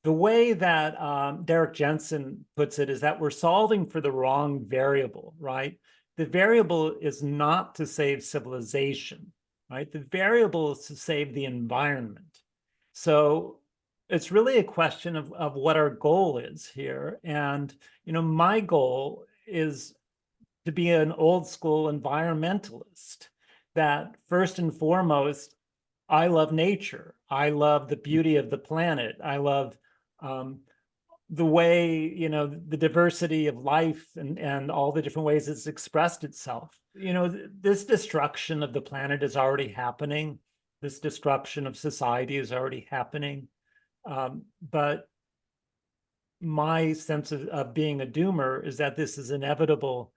the way that Derek Jensen puts it is that we're solving for the wrong variable, right? The variable is not to save civilization, right? The variable is to save the environment. So it's really a question of what our goal is here. And, my goal is to be an old school environmentalist, that first and foremost, I love nature. I love the beauty of the planet. I love the way, the diversity of life and all the different ways it's expressed itself. This destruction of the planet is already happening. This disruption of society is already happening. But my sense of being a doomer is that this is inevitable,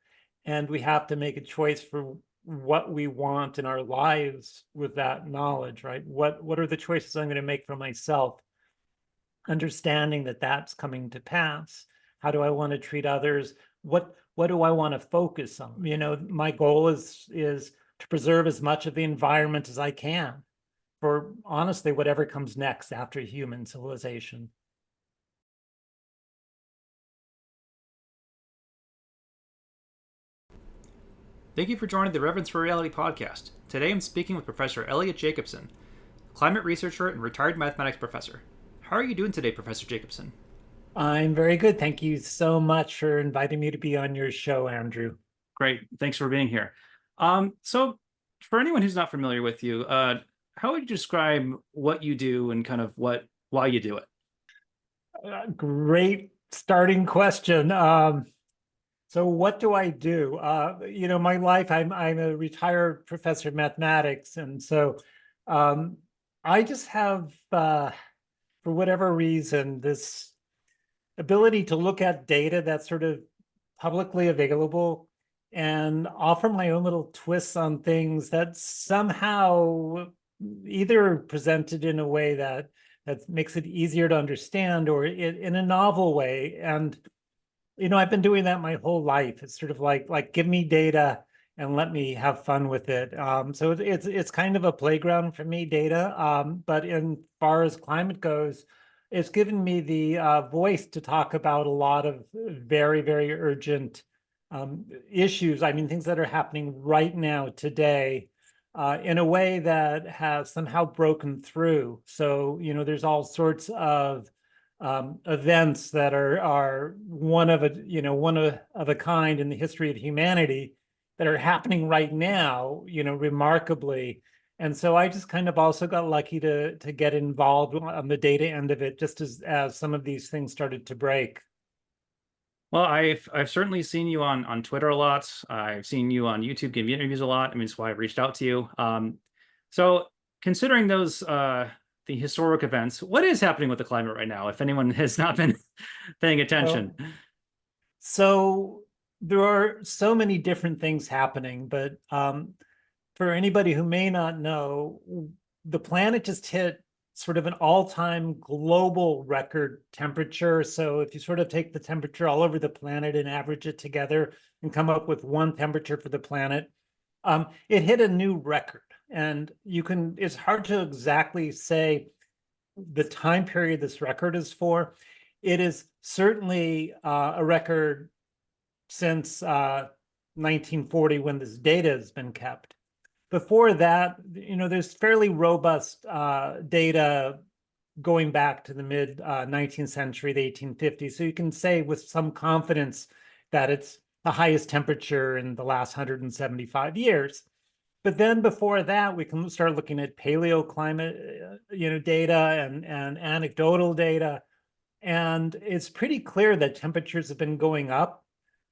and we have to make a choice for what we want in our lives with that knowledge, right? What are the choices I'm going to make for myself? Understanding that that's coming to pass. How do I want to treat others? What do I want to focus on? My goal is to preserve as much of the environment as I can for, honestly, whatever comes next after human civilization. Thank you for joining the Reverence for Reality podcast. Today I'm speaking with Professor Eliot Jacobson, climate researcher and retired mathematics professor. How are you doing today, Professor Jacobson? I'm very good. Thank you so much for inviting me to be on your show, Andrew. Great. Thanks for being here. So for anyone who's not familiar with you, how would you describe what you do and kind of why you do it? Great starting question. So what do I do? My life, I'm a retired professor of mathematics. And so I just have, for whatever reason, this ability to look at data that's sort of publicly available and offer my own little twists on things that somehow either presented in a way that makes it easier to understand or in a novel way. And I've been doing that my whole life. It's sort of like give me data and let me have fun with it. So it's kind of a playground for me, data. But in far as climate goes, it's given me the voice to talk about a lot of very, very urgent issues. I mean, things that are happening right now, today, in a way that has somehow broken through. So, there's all sorts of events that are one of a kind in the history of humanity that are happening right now, remarkably. And so I just kind of also got lucky to get involved on the data end of it, just as some of these things started to break. Well, I've certainly seen you on Twitter a lot. I've seen you on YouTube giving interviews a lot. I mean, that's why I reached out to you. So considering those the historic events, what is happening with the climate right now, if anyone has not been paying attention? So there are so many different things happening, but for anybody who may not know, the planet just hit sort of an all-time global record temperature. So if you sort of take the temperature all over the planet and average it together and come up with one temperature for the planet, it hit a new record. And it's hard to exactly say the time period this record is for. It is certainly a record since 1940, when this data has been kept. Before that, there's fairly robust data going back to the mid 19th century, the 1850s. So you can say with some confidence that it's the highest temperature in the last 175 years. But then before that, we can start looking at paleoclimate, data and anecdotal data. And it's pretty clear that temperatures have been going up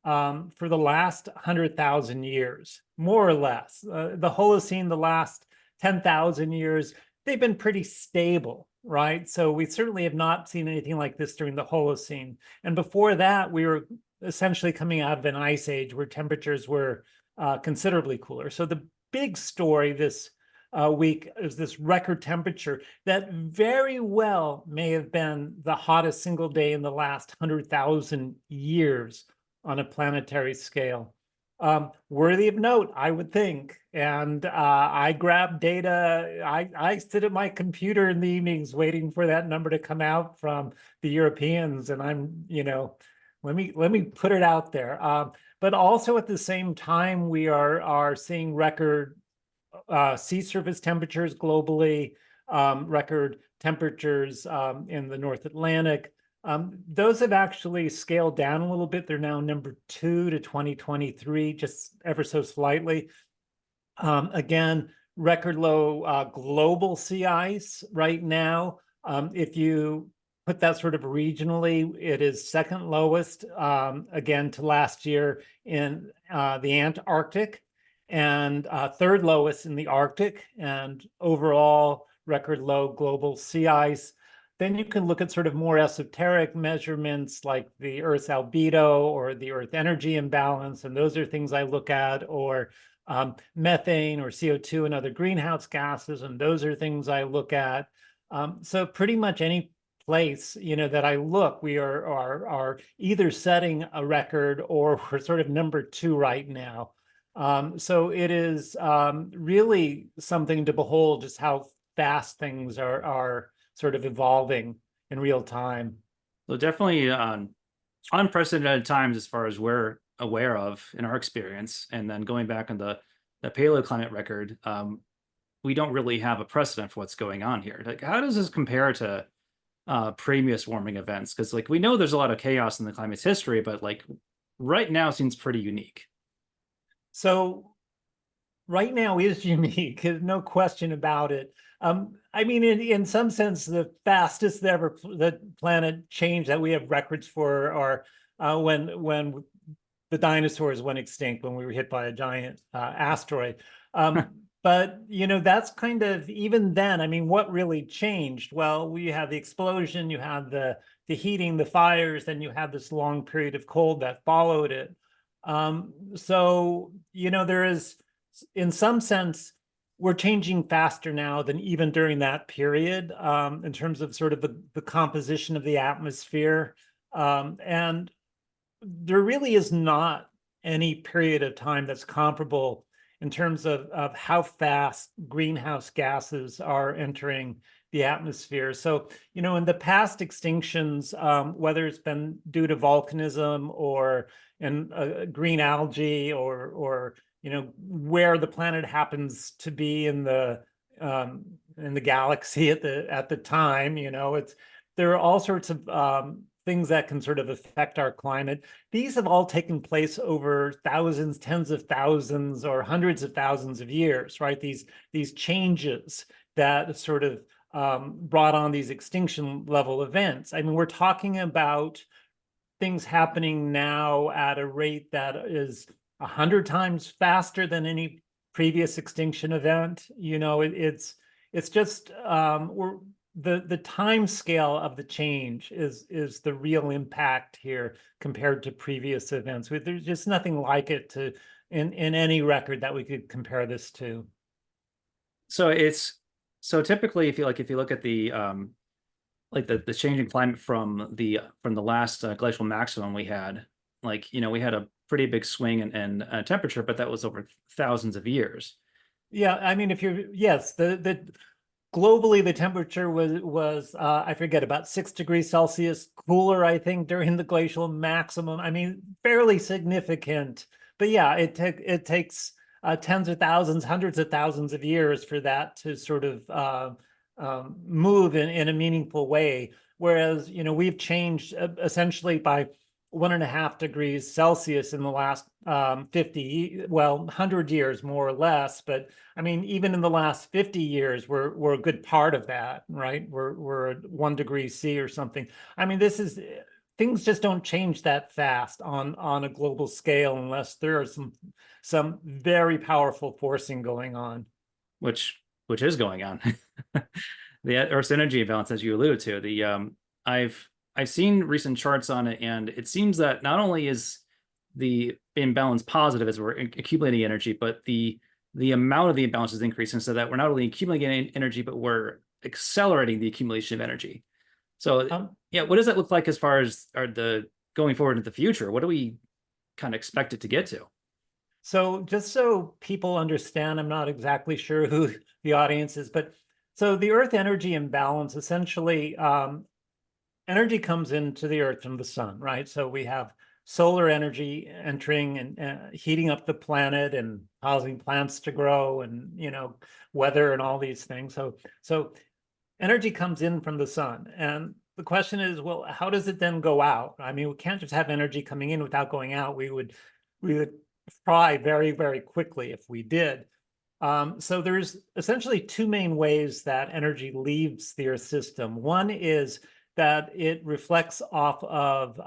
for the last 100,000 years, more or less. The Holocene, the last 10,000 years, they've been pretty stable, right? So we certainly have not seen anything like this during the Holocene. And before that, we were essentially coming out of an ice age where temperatures were considerably cooler. So the big story this week is this record temperature that very well may have been the hottest single day in the last 100,000 years on a planetary scale. Worthy of note, I would think. And I grab data. I sit at my computer in the evenings waiting for that number to come out from the Europeans, and I'm, let me put it out there. But also at the same time, we are seeing record sea surface temperatures globally, record temperatures in the North Atlantic. Those have actually scaled down a little bit. They're now #2 to 2023, just ever so slightly. Again, record low global sea ice right now. If you put that sort of regionally, it is second lowest, again, to last year in the Antarctic, and third lowest in the Arctic, and overall record low global sea ice. Then you can look at sort of more esoteric measurements like the Earth's albedo or the Earth energy imbalance, and those are things I look at, or methane or CO2 and other greenhouse gases, and those are things I look at. So pretty much any place, that I look, we are either setting a record or we're sort of #2 right now. So it is really something to behold, just how fast things are sort of evolving in real time. So definitely unprecedented times as far as we're aware of in our experience. And then going back on the paleoclimate record, we don't really have a precedent for what's going on here. Like, how does this compare to previous warming events? Because like we know there's a lot of chaos in the climate's history, but like right now seems pretty unique. So right now is unique, no question about it. I mean, in some sense, the fastest ever the planet change that we have records for are when the dinosaurs went extinct, when we were hit by a giant asteroid. But that's kind of, even then, I mean, what really changed? Well, we had the explosion, you had the heating, the fires, then you had this long period of cold that followed it. So there is, in some sense, we're changing faster now than even during that period, in terms of sort of the composition of the atmosphere. And there really is not any period of time that's comparable in terms of how fast greenhouse gases are entering the atmosphere. So, in the past extinctions, whether it's been due to volcanism or in green algae, or where the planet happens to be in the galaxy at the time, there are all sorts of things that can sort of affect our climate. These have all taken place over thousands, tens of thousands, or hundreds of thousands of years, right? These changes that sort of brought on these extinction level events. I mean, we're talking about things happening now at a rate that is 100 times faster than any previous extinction event. It's just the time scale of the change is the real impact here compared to previous events. There's just nothing like it in any record that we could compare this to. So typically, if you look at the the changing climate from the last glacial maximum we had, we had a pretty big swing in temperature, but that was over thousands of years. Yeah, I mean, yes, the globally the temperature was I forget, about 6 degrees Celsius cooler, I think, during the glacial maximum. I mean, fairly significant, but yeah, it takes tens of thousands, hundreds of thousands of years for that to sort of move in a meaningful way. Whereas, we've changed essentially by 1.5 degrees Celsius in the last 100 years, more or less. But I mean, even in the last 50 years, we're a good part of that, right? We're at 1 degree C or something. I mean, things just don't change that fast on a global scale unless there are some very powerful forcing going on. Which is going on. The Earth's energy imbalance, as you alluded to, I've seen recent charts on it, and it seems that not only is the imbalance positive as we're accumulating energy, but the amount of the imbalance is increasing, so that we're not only accumulating energy, but we're accelerating the accumulation of energy. So yeah, what does that look like as far as the going forward into the future? What do we kind of expect it to get to? So just so people understand, I'm not exactly sure who the audience is, but so the Earth energy imbalance, essentially, energy comes into the Earth from the sun, right? So we have solar energy entering and heating up the planet and causing plants to grow, and weather and all these things. So energy comes in from the sun, and the question is, well, how does it then go out? I mean, we can't just have energy coming in without going out. We would fry very, very quickly if we did. So there's essentially two main ways that energy leaves the Earth system. One is that it reflects off of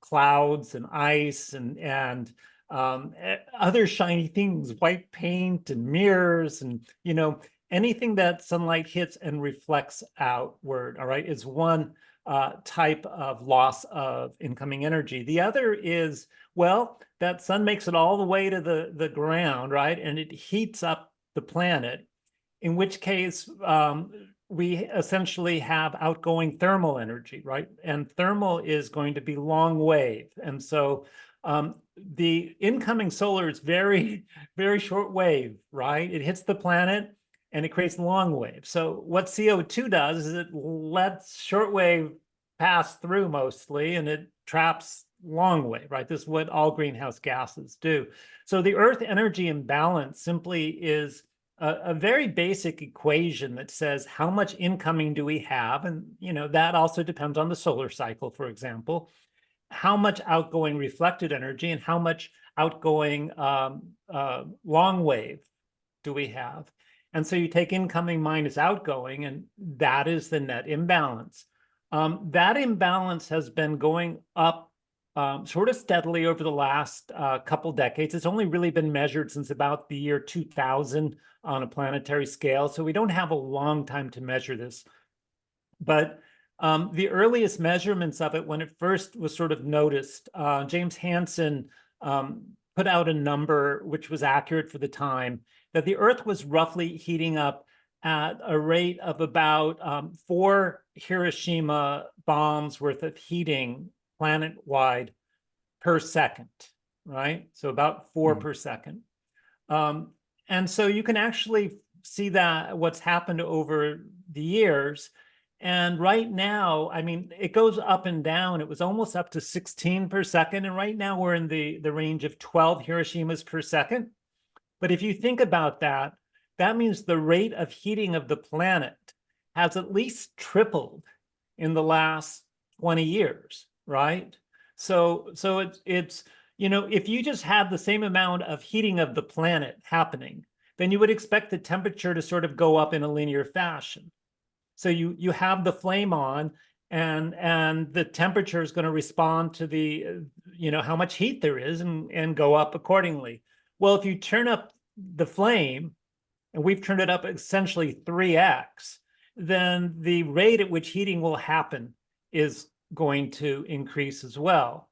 clouds and ice and other shiny things, white paint and mirrors, and anything that sunlight hits and reflects outward. All right, is one type of loss of incoming energy. The other is, well, that sun makes it all the way to the ground, right? And it heats up the planet, in which case we essentially have outgoing thermal energy, right? And thermal is going to be long wave. And so the incoming solar is very, very short wave, right? It hits the planet and it creates long wave. So what CO2 does is it lets short wave pass through mostly, and it traps long wave, right? This is what all greenhouse gases do. So the Earth energy imbalance simply is a very basic equation that says how much incoming do we have, and that also depends on the solar cycle, for example, how much outgoing reflected energy and how much outgoing long wave do we have. And so you take incoming minus outgoing, and that is the net imbalance. That imbalance has been going up sort of steadily over the last couple decades. It's only really been measured since about the year 2000 on a planetary scale. So we don't have a long time to measure this. But the earliest measurements of it, when it first was sort of noticed, James Hansen put out a number which was accurate for the time, that the Earth was roughly heating up at a rate of about 4 Hiroshima bombs worth of heating planet-wide per second, right? So about 4 per second. And so you can actually see that what's happened over the years. And right now, I mean, it goes up and down. It was almost up to 16 per second. And right now we're in the range of 12 Hiroshimas per second. But if you think about that, that means the rate of heating of the planet has at least tripled in the last 20 years, right? So it's if you just had the same amount of heating of the planet happening, then you would expect the temperature to sort of go up in a linear fashion. So you have the flame on, and the temperature is going to respond to the how much heat there is, and go up accordingly. Well, if you turn up the flame, and we've turned it up essentially 3x, then the rate at which heating will happen is going to increase as well.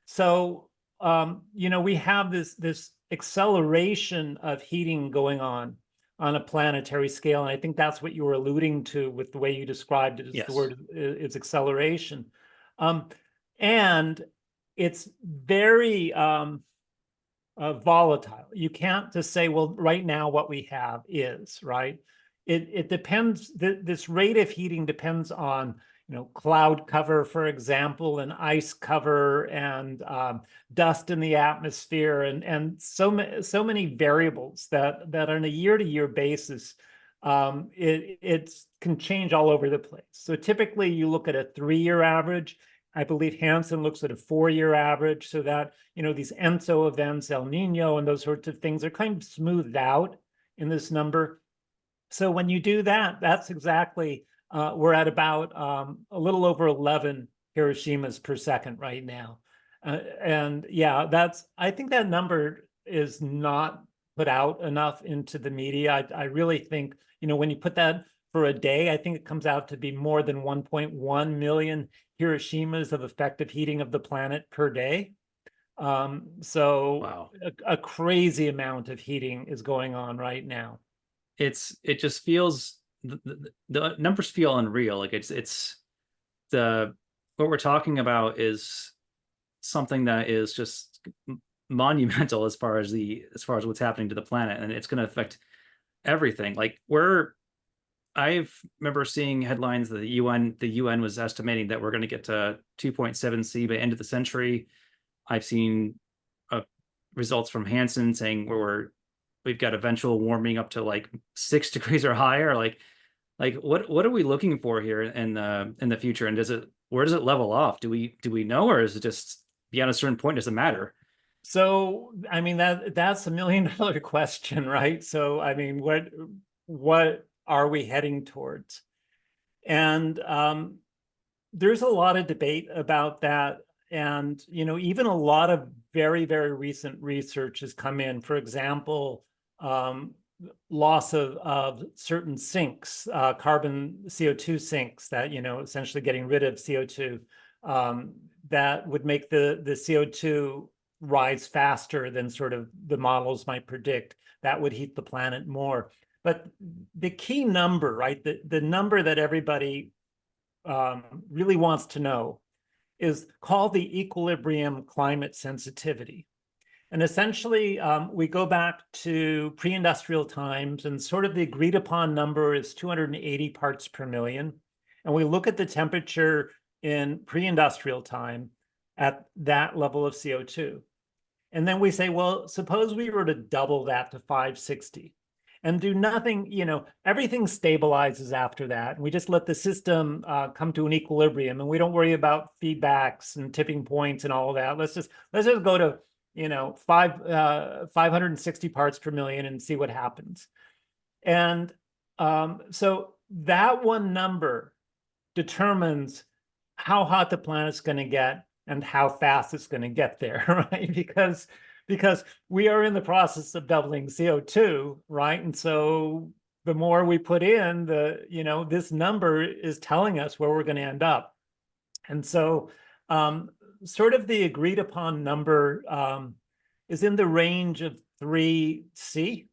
So we have this acceleration of heating going on a planetary scale, and I think that's what you were alluding to with the way you described it. Yes. The word is acceleration, and it's very volatile. You can't just say, well, right now what we have is, right? It depends. This rate of heating depends on cloud cover, for example, and ice cover, and dust in the atmosphere, and so many variables that on a year-to-year basis, it can change all over the place. So typically you look at a 3-year average. I believe Hansen looks at a 4-year average, so that these ENSO events, El Nino, and those sorts of things are kind of smoothed out in this number. So when you do that, that's exactly we're at about a little over 11 Hiroshimas per second right now. And yeah, I think that number is not put out enough into the media. I really think, when you put that for a day, I think it comes out to be more than 1.1 million Hiroshimas of effective heating of the planet per day. So Wow. a crazy amount of heating is going on right now. It just feels, the numbers feel unreal. Like it's what we're talking about is something that is just monumental as far as what's happening to the planet, and it's going to affect everything. Like I remember seeing headlines that the UN was estimating that we're going to get to 2.7 C by end of the century. I've seen results from Hansen saying we've got eventual warming up to like 6 degrees or higher. Like what are we looking for here in the future? And where does it level off? Do we know, or is it just beyond a certain point doesn't matter? So, I mean, that's $1 million question, right? So, I mean, what are we heading towards? And there's a lot of debate about that. And, even a lot of very, very recent research has come in. For example, loss of certain sinks, carbon CO2 sinks that, essentially getting rid of CO2, that would make the CO2 rise faster than sort of the models might predict. That would heat the planet more. But the key number, right, the number that everybody really wants to know is called the equilibrium climate sensitivity. And essentially, we go back to pre-industrial times, and sort of the agreed upon number is 280 parts per million. And we look at the temperature in pre-industrial time at that level of CO2. And then we say, well, suppose we were to double that to 560 and do nothing, everything stabilizes after that. And we just let the system come to an equilibrium, and we don't worry about feedbacks and tipping points and all of that. Let's just go to, 560 parts per million and see what happens. And so that one number determines how hot the planet's going to get and how fast it's going to get there, right? Because we are in the process of doubling CO2, right? And so the more we put in, this number is telling us where we're going to end up. And so sort of the agreed upon number is in the range of 3C,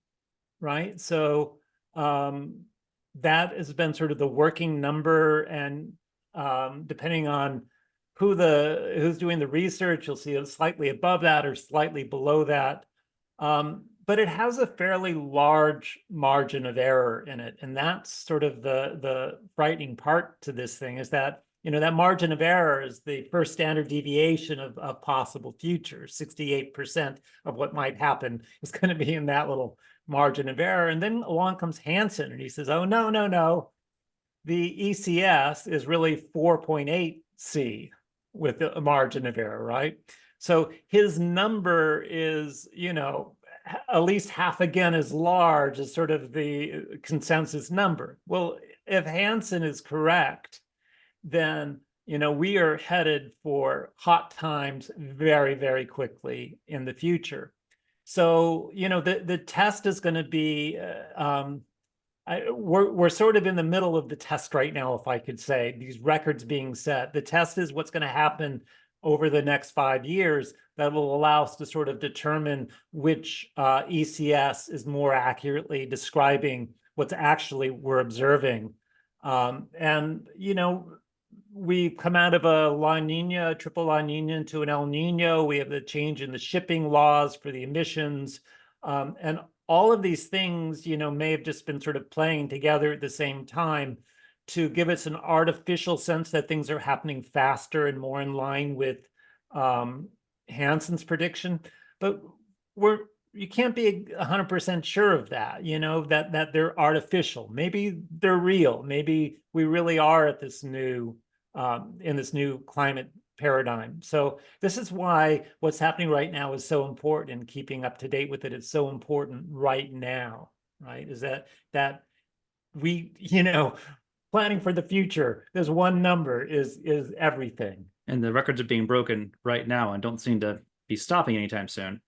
right? So that has been sort of the working number, and depending on who's doing the research, you'll see it slightly above that or slightly below that. But it has a fairly large margin of error in it. And that's sort of the frightening part to this thing, is that, that margin of error is the first standard deviation of possible futures. 68% of what might happen is going to be in that little margin of error. And then along comes Hansen, and he says, oh, no. The ECS is really 4.8 C with a margin of error, right? So his number is, at least half again as large as sort of the consensus number. Well, if Hansen is correct, then, we are headed for hot times very, very quickly in the future. So, the test is going to be, we're sort of in the middle of the test right now, if I could say, these records being set. The test is what's going to happen over the next 5 years that will allow us to sort of determine which ECS is more accurately describing what's actually we're observing. And, we've come out of a La Nina, triple La Nina into an El Nino. We have the change in the shipping laws for the emissions. And all of these things, may have just been sort of playing together at the same time to give us an artificial sense that things are happening faster and more in line with Hansen's prediction. But you can't be 100% sure of that, that they're artificial. Maybe they're real. Maybe we really are at this new, in this new climate paradigm. So this is why what's happening right now is so important, and keeping up to date with it is so important right now, right? Is that we, planning for the future, there's one number is everything. And the records are being broken right now and don't seem to be stopping anytime soon.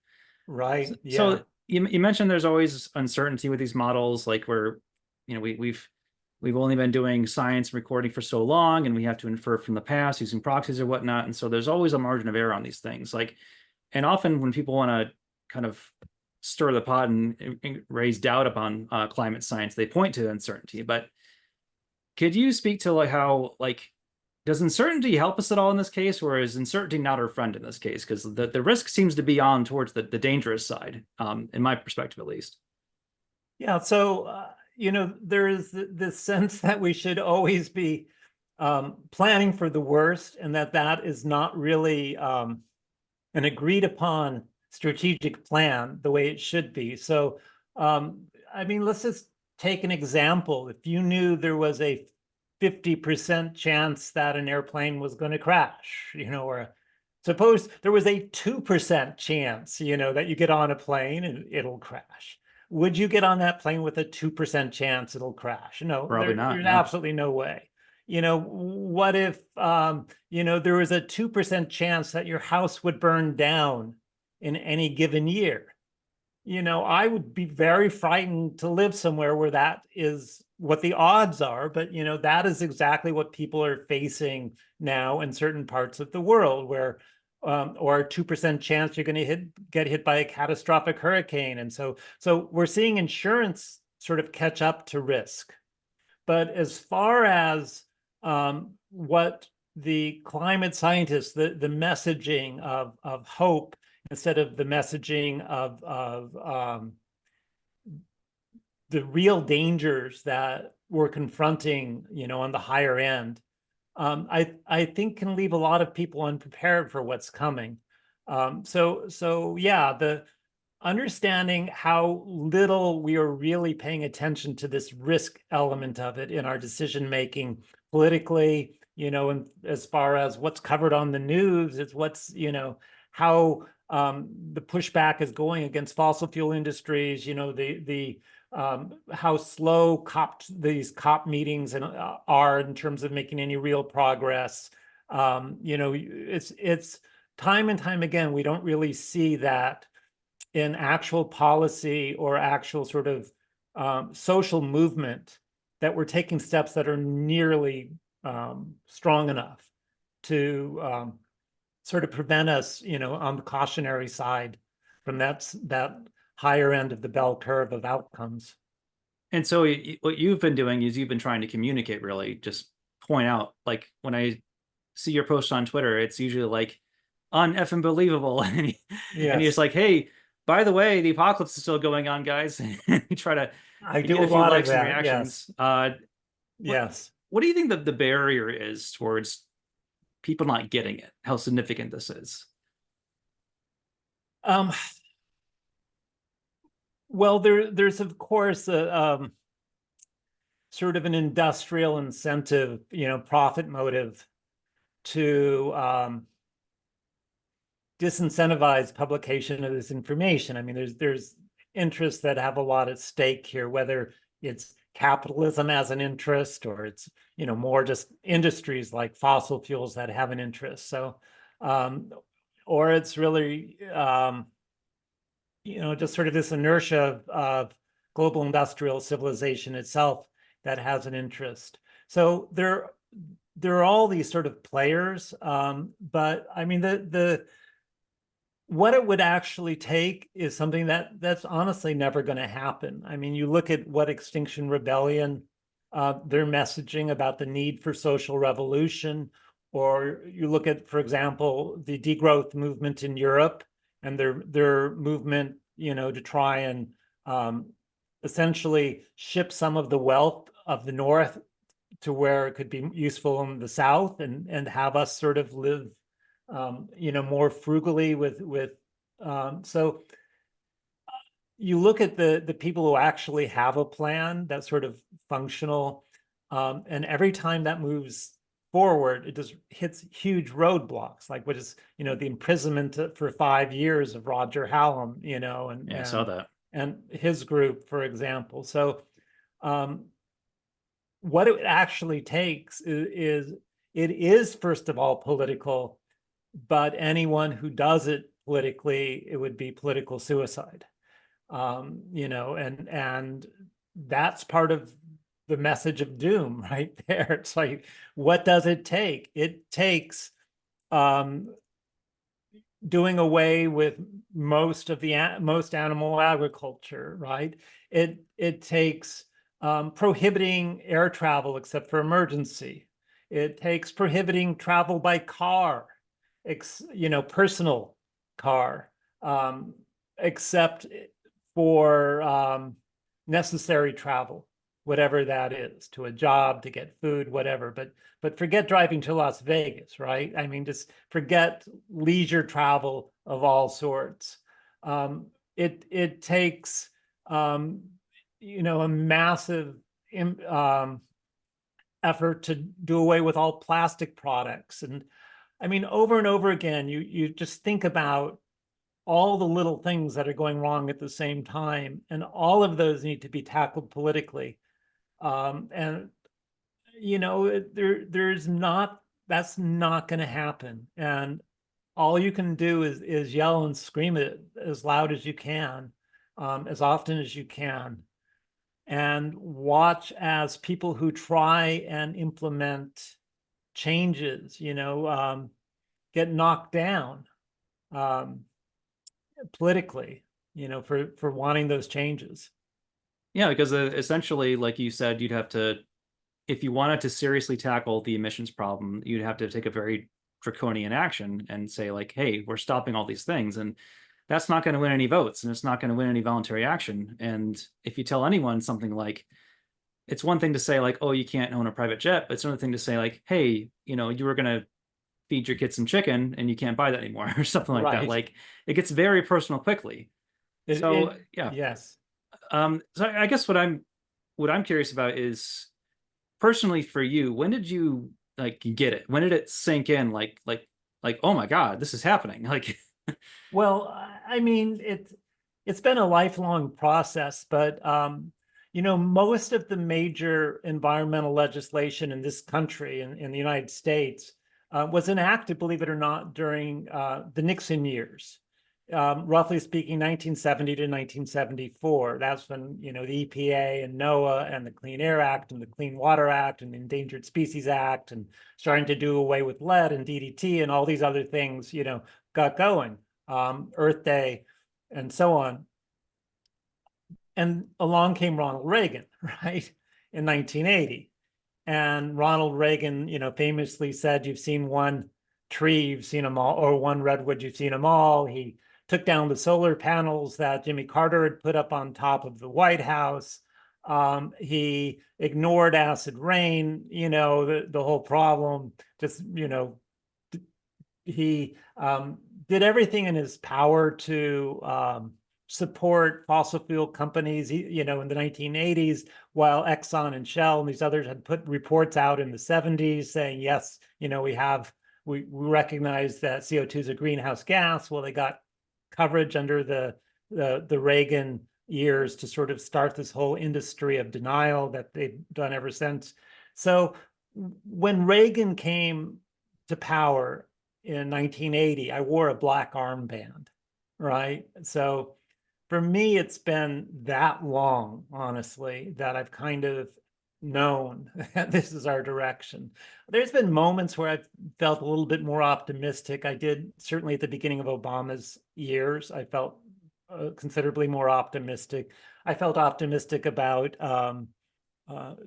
Right. Yeah. So you mentioned there's always uncertainty with these models. Like we've only been doing science recording for so long, and we have to infer from the past using proxies or whatnot. And so there's always a margin of error on these things. And often when people want to kind of stir the pot and raise doubt upon climate science, they point to uncertainty. But could you speak to how Does uncertainty help us at all in this case, or is uncertainty not our friend in this case? Because the risk seems to be on towards the dangerous side, in my perspective at least. Yeah, so there is this sense that we should always be planning for the worst, and that is not really an agreed upon strategic plan the way it should be. So, I mean, let's just take an example. If you knew there was a 50% chance that an airplane was going to crash, or suppose there was a 2% chance, that you get on a plane and it'll crash. Would you get on that plane with a 2% chance it'll crash? No, Probably not. there's No. absolutely no way. What if, there was a 2% chance that your house would burn down in any given year? I would be very frightened to live somewhere where that is what the odds are. But, that is exactly what people are facing now in certain parts of the world where, or a 2% chance you're going to get hit by a catastrophic hurricane. And so we're seeing insurance sort of catch up to risk. But as far as what the climate scientists, the messaging of hope instead of the messaging of the real dangers that we're confronting, on the higher end, I think can leave a lot of people unprepared for what's coming. So yeah, the understanding how little we are really paying attention to this risk element of it in our decision making politically, and as far as what's covered on the news, it's what's, how the pushback is going against fossil fuel industries, how slow these COP meetings are in terms of making any real progress. It's time and time again, we don't really see that in actual policy or actual sort of social movement that we're taking steps that are nearly strong enough to sort of prevent us, on the cautionary side from that higher end of the bell curve of outcomes. And so what you've been doing is you've been trying to communicate, really, just point out, like when I see your post on Twitter, it's usually like uneffing believable. And you're just like, hey, by the way, the apocalypse is still going on, guys. You try to do get a a few lot likes of and that. reactions. Yes. What do you think the barrier is towards people not getting it? How significant this is? Well, there's of course a sort of an industrial incentive, profit motive to disincentivize publication of this information. I mean, there's interests that have a lot at stake here, whether it's capitalism as an interest or it's, more just industries like fossil fuels that have an interest. So, or it's really, just sort of this inertia of global industrial civilization itself that has an interest. So there are all these sort of players, but I mean what it would actually take is something that's honestly never going to happen. I mean, you look at what Extinction Rebellion, their messaging about the need for social revolution, or you look at, for example, the degrowth movement in Europe and their movement, to try and essentially ship some of the wealth of the North to where it could be useful in the South and have us sort of live more frugally with so you look at the people who actually have a plan that's sort of functional, and every time that moves forward, it just hits huge roadblocks, like what is, the imprisonment for 5 years of Roger Hallam, and I saw that. And his group, for example. So what it actually takes is it is, first of all, political, but anyone who does it politically, it would be political suicide. And that's part of the message of doom right there. It's like, what does it take? It takes doing away with most animal agriculture, right? It takes prohibiting air travel except for emergency. It takes prohibiting travel by car, personal car, except for necessary travel, whatever that is, to a job, to get food, whatever. But forget driving to Las Vegas, right? I mean, just forget leisure travel of all sorts. It takes a massive effort to do away with all plastic products. And I mean, over and over again, you just think about all the little things that are going wrong at the same time, and all of those need to be tackled politically. And that's not going to happen. And all you can do is yell and scream it as loud as you can, as often as you can, and watch as people who try and implement changes, get knocked down politically, for wanting those changes. Yeah, because essentially, like you said, you'd have to, if you wanted to seriously tackle the emissions problem, you'd have to take a very draconian action and say, like, hey, we're stopping all these things. And that's not going to win any votes, and it's not going to win any voluntary action. And if you tell anyone something like, it's one thing to say, like, oh, you can't own a private jet, but it's another thing to say, like, hey, you were going to feed your kids some chicken and you can't buy that anymore, or something like that. Right. Like, it gets very personal quickly. So yeah. Yes. So I guess what I'm curious about is, personally for you, when did you like get it? When did it sink in? Like, oh my God, this is happening. Like, Well, I mean, it's been a lifelong process, but most of the major environmental legislation in this country, in the United States, was enacted, believe it or not, during the Nixon years. Roughly speaking, 1970 to 1974. That's when, the EPA and NOAA and the Clean Air Act and the Clean Water Act and the Endangered Species Act and starting to do away with lead and DDT and all these other things, got going. Earth Day and so on. And along came Ronald Reagan, right, in 1980. And Ronald Reagan, famously said, you've seen one tree, you've seen them all, or one redwood, you've seen them all. He took down the solar panels that Jimmy Carter had put up on top of the White House. He ignored acid rain, the whole problem. Just, he did everything in his power to support fossil fuel companies, in the 1980s, while Exxon and Shell and these others had put reports out in the 70s saying, yes, we recognize that CO2 is a greenhouse gas. Well, they got coverage under the Reagan years to sort of start this whole industry of denial that they've done ever since. So when Reagan came to power in 1980, I wore a black armband, right? So for me, it's been that long, honestly, that I've kind of known that this is our direction. There's been moments where I've felt a little bit more optimistic. I did, certainly at the beginning of Obama's years, I felt considerably more optimistic. I felt optimistic about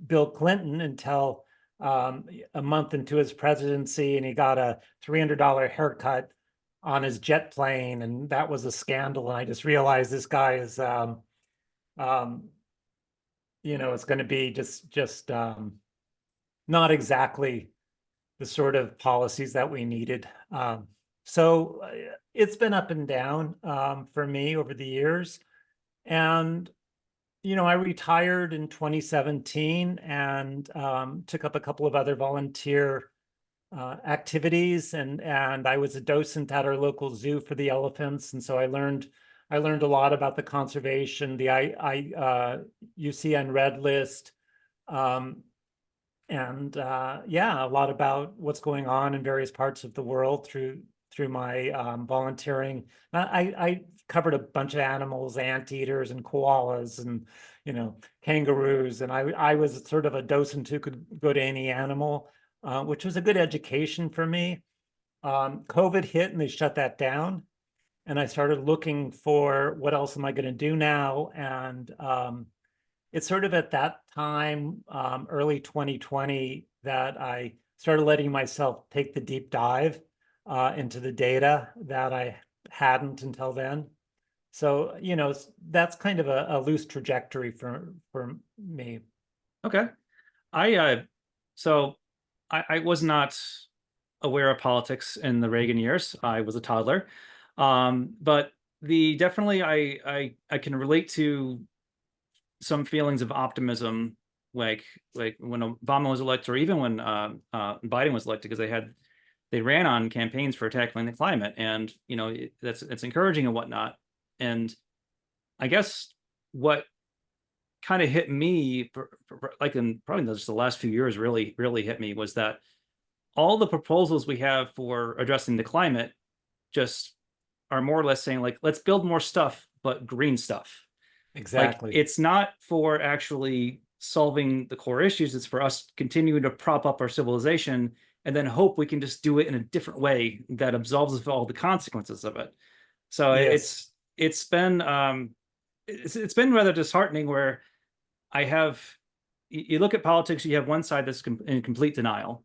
Bill Clinton until a month into his presidency, and he got a $300 haircut on his jet plane, and that was a scandal. And I just realized this guy is, it's going to be just not exactly the sort of policies that we needed. So it's been up and down for me over the years. And I retired in 2017 and took up a couple of other volunteer activities, and I was a docent at our local zoo for the elephants, and so I learned a lot about the conservation, the UCN Red List, and a lot about what's going on in various parts of the world through my volunteering. I covered a bunch of animals, anteaters and koalas and kangaroos, and I was sort of a docent who could go to any animal, which was a good education for me. COVID hit and they shut that down, and I started looking for what else am I going to do now. And it's sort of at that time, early 2020, that I started letting myself take the deep dive into the data that I hadn't until then. So, that's kind of a loose trajectory for me. Okay. So I was not aware of politics in the Reagan years. I was a toddler. But definitely I can relate to some feelings of optimism, like when Obama was elected, or even when Biden was elected, because they ran on campaigns for tackling the climate, and it's encouraging and whatnot. And I guess what kind of hit me, like in probably just the last few years, really hit me, was that all the proposals we have for addressing the climate just are more or less saying, like, let's build more stuff, but green stuff. Like, Exactly. it's not for actually solving the core issues. It's for us continuing to prop up our civilization and then hope we can just do it in a different way that absolves us of all the consequences of it. So Yes. it's been rather disheartening, where you look at politics, you have one side that's in complete denial.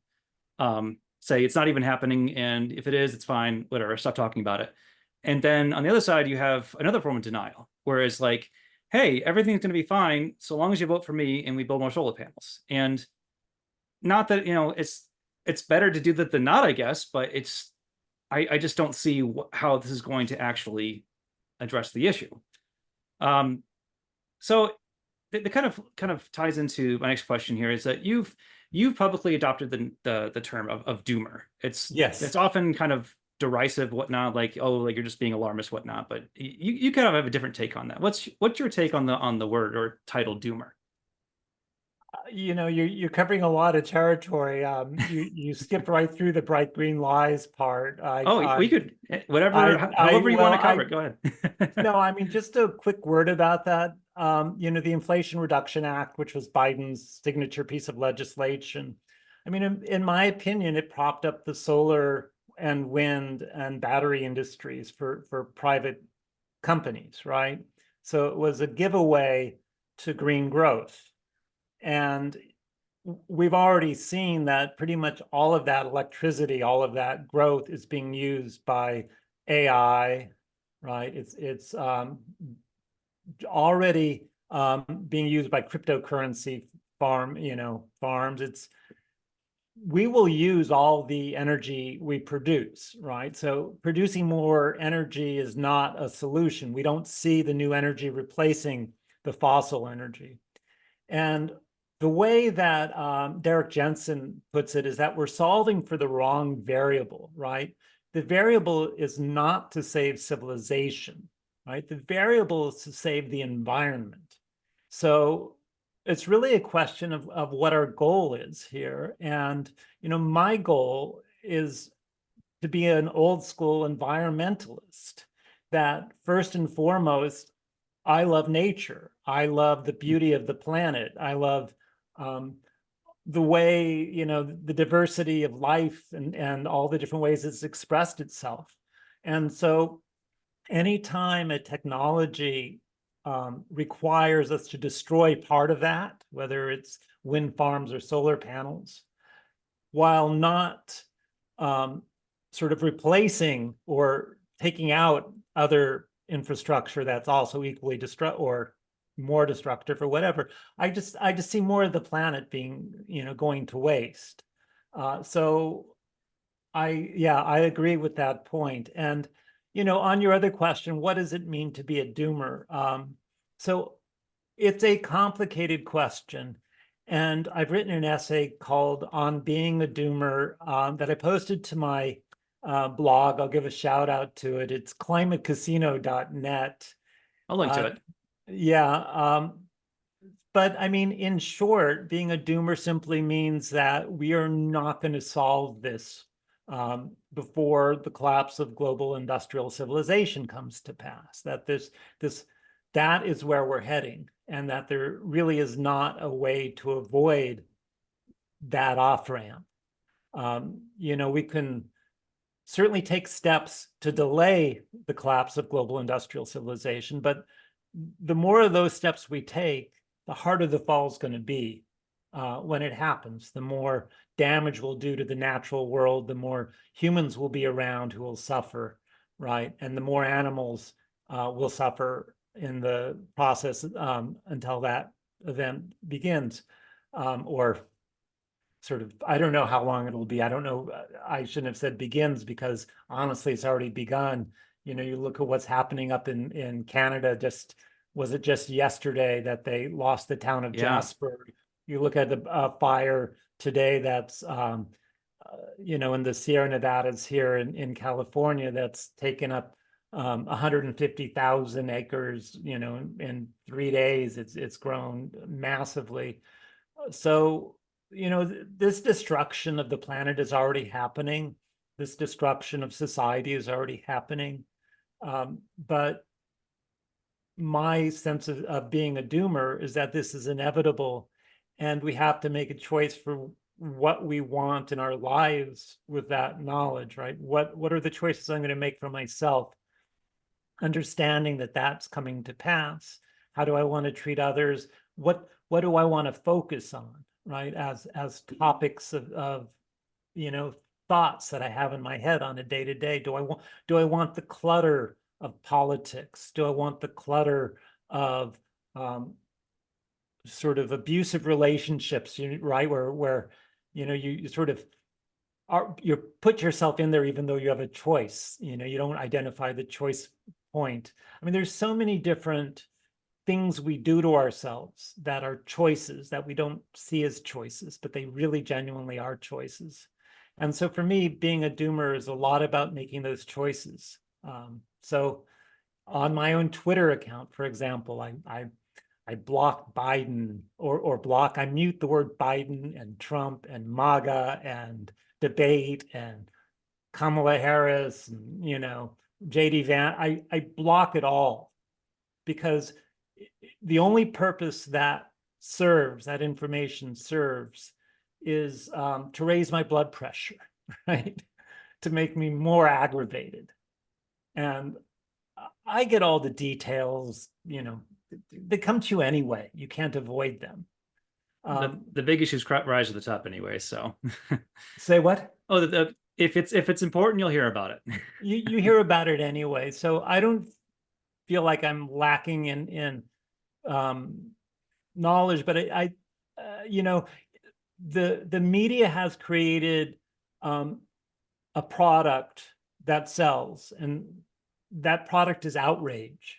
Say it's not even happening, and if it is, it's fine, whatever, stop talking about it. And then on the other side, you have another form of denial, whereas, like, hey, everything's going to be fine so long as you vote for me and we build more solar panels. And not that, it's better to do that than not, I guess, but I just don't see how this is going to actually address the issue. So the kind of ties into my next question here, is that you've publicly adopted the term of doomer. It's Yes. often kind of derisive, whatnot, like, oh, like you're just being alarmist, whatnot. But you kind of have a different take on that. What's your take on the word or title doomer? You're covering a lot of territory. You skipped right through the bright green lies part. Oh, we could, whatever, however you want to cover it. Go ahead. No, I mean, just a quick word about that. The Inflation Reduction Act, which was Biden's signature piece of legislation. I mean, in my opinion, it propped up the solar and wind and battery industries for private companies, right? So it was a giveaway to green growth. And we've already seen that pretty much all of that electricity, all of that growth is being used by AI, right? It's already being used by cryptocurrency farms. We will use all the energy we produce, right? So producing more energy is not a solution. We don't see the new energy replacing the fossil energy. And the way that Derek Jensen puts it is that we're solving for the wrong variable, right? The variable is not to save civilization, right? The variable is to save the environment. So it's really a question of what our goal is here. And, my goal is to be an old school environmentalist, that first and foremost, I love nature. I love the beauty of the planet. I love the way, the diversity of life and all the different ways it's expressed itself. And so anytime a technology requires us to destroy part of that, whether it's wind farms or solar panels, while not sort of replacing or taking out other infrastructure that's also equally destructive or more destructive or whatever, I just see more of the planet being, going to waste. So I agree with that point. And, on your other question, what does it mean to be a doomer? So it's a complicated question. And I've written an essay called On Being a Doomer that I posted to my blog. I'll give a shout out to it. It's climatecasino.net. I'll link to it. Yeah. But I mean, in short, being a doomer simply means that we are not going to solve this before the collapse of global industrial civilization comes to pass. That is where we're heading, and that there really is not a way to avoid that off ramp. We can certainly take steps to delay the collapse of global industrial civilization, but the more of those steps we take, the harder the fall is going to be. when it happens. The more damage we'll do to the natural world, the more humans will be around who will suffer, right? And the more animals will suffer in the process until that event begins, or sort of, I don't know how long it'll be. I don't know. I shouldn't have said begins, because honestly, it's already begun. You know, you look at what's happening up in Canada. Was it just yesterday that they lost the town of Yeah. Jasper? You look at the fire today that's, you know, in the Sierra Nevadas here in California, that's taken up 150,000 acres, you know, in 3 days. It's grown massively. So, you know, this destruction of the planet is already happening. This destruction of society is already happening. But my sense of being a doomer is that this is inevitable, and we have to make a choice for what we want in our lives with that knowledge, right? What are the choices I'm going to make for myself, understanding that that's coming to pass? How do I want to treat others? What do I want to focus on, right? As topics of you know, thoughts that I have in my head on a day-to-day. Do I want the clutter of politics? Do I want the clutter of sort of abusive relationships, right? Where you know, you sort of you put yourself in there even though you have a choice. You know, you don't identify the choice point. I mean, there's so many different things we do to ourselves that are choices that we don't see as choices, but they really genuinely are choices. And so for me, being a doomer is a lot about making those choices. So on my own Twitter account, for example, I block Biden, I mute the word Biden and Trump and MAGA and debate and Kamala Harris and, you know, JD Vance. I block it all, because the only purpose that information serves, is to raise my blood pressure, right? To make me more aggravated. And I get all the details, you know, they come to you anyway. You can't avoid them. The big issues rise to the top anyway. So Say what? oh, if it's important, you'll hear about it. You hear about it anyway. So I don't feel like I'm lacking in knowledge, but you know, the media has created a product that sells, and that product is outrage,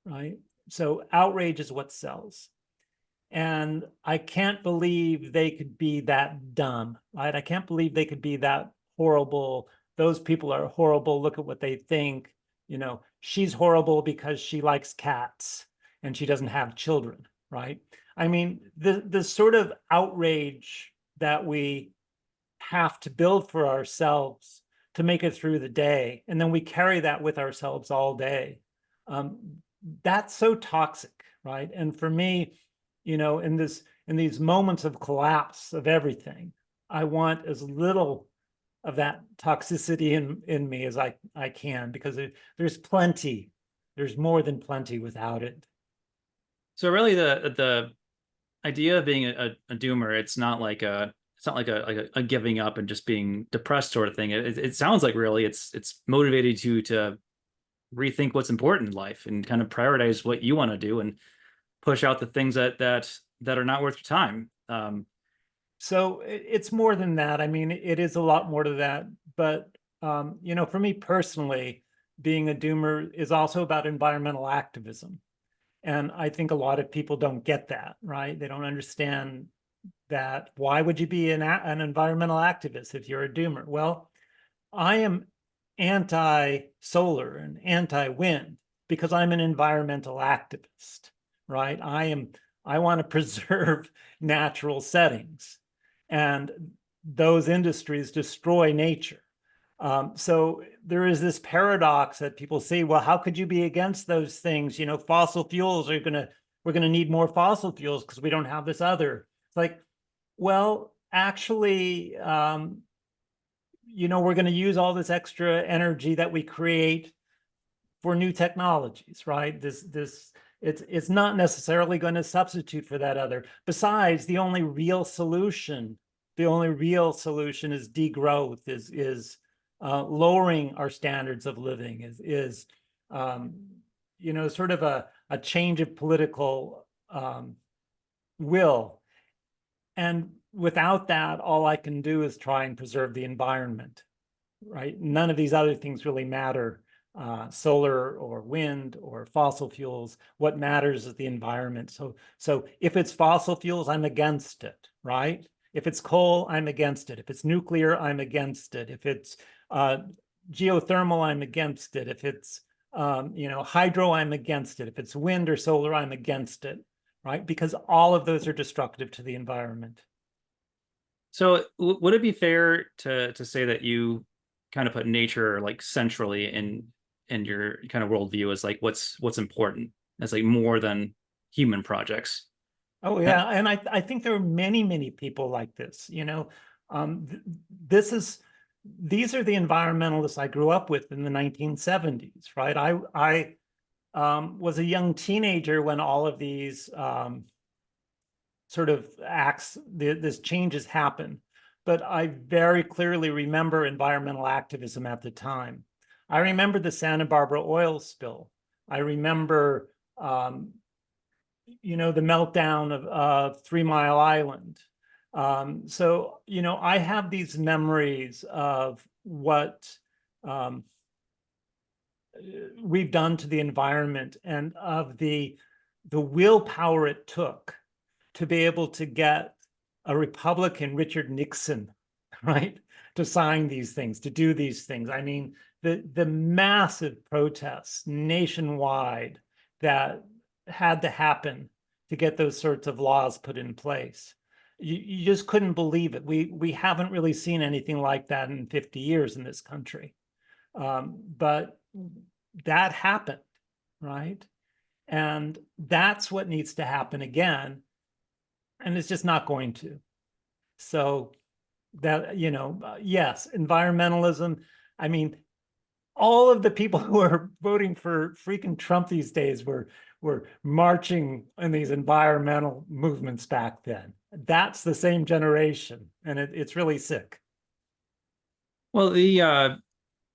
right? So outrage is what sells. And I can't believe they could be that dumb, right? I can't believe they could be that horrible. Those people are horrible. Look at what they think. You know, she's horrible because she likes cats and she doesn't have children, right? I mean, the sort of outrage that we have to build for ourselves to make it through the day, and then we carry that with ourselves all day. That's so toxic, right? And for me, you know, in these moments of collapse of everything, I want as little of that toxicity in me as I can, because there's plenty. There's more than plenty without it. So really, the idea of being a doomer, it's not like a giving up and just being depressed sort of thing. It sounds like really it's motivated you to rethink what's important in life and kind of prioritize what you want to do and push out the things that are not worth your time. So it's more than that. I mean, it is a lot more to that. But you know, for me personally, being a doomer is also about environmental activism. And I think a lot of people don't get that, right? They don't understand that. Why would you be an environmental activist if you're a doomer? Well, I am anti-solar and anti-wind because I'm an environmental activist, right? I want to preserve natural settings, and those industries destroy nature. So there is this paradox that people say, well, how could you be against those things? You know, fossil fuels we're going to need more fossil fuels because we don't have this other. It's like, well, actually, you know, we're going to use all this extra energy that we create for new technologies, right? This It's not necessarily going to substitute for that other. Besides, the only real solution is degrowth, is lowering our standards of living, is sort of a change of political will. And without that, all I can do is try and preserve the environment, right? None of these other things really matter. Solar or wind or fossil fuels. What matters is the environment. So if it's fossil fuels, I'm against it, right? If it's coal, I'm against it. If it's nuclear, I'm against it. If it's geothermal, I'm against it. If it's hydro, I'm against it. If it's wind or solar, I'm against it, right? Because all of those are destructive to the environment. So would it be fair to say that you kind of put nature like centrally in your kind of worldview as like what's important, as like more than human projects? Oh yeah, and I think there are many people like this. These are the environmentalists I grew up with in the 1970s, right? I was a young teenager when all of these sort of this changes happen. But I very clearly remember environmental activism at the time. I remember the Santa Barbara oil spill. I remember the meltdown of 3 Mile Island. So I have these memories of what we've done to the environment, and of the willpower it took to be able to get a Republican, Richard Nixon, right, to sign these things, to do these things. I mean, the massive protests nationwide that had to happen to get those sorts of laws put in place. You just couldn't believe it. We haven't really seen anything like that in 50 years in this country. But that happened, right? And that's what needs to happen again. And it's just not going to. So that, yes, environmentalism. I mean, all of the people who are voting for freaking Trump these days were marching in these environmental movements back then. That's the same generation, and it's really sick. Well,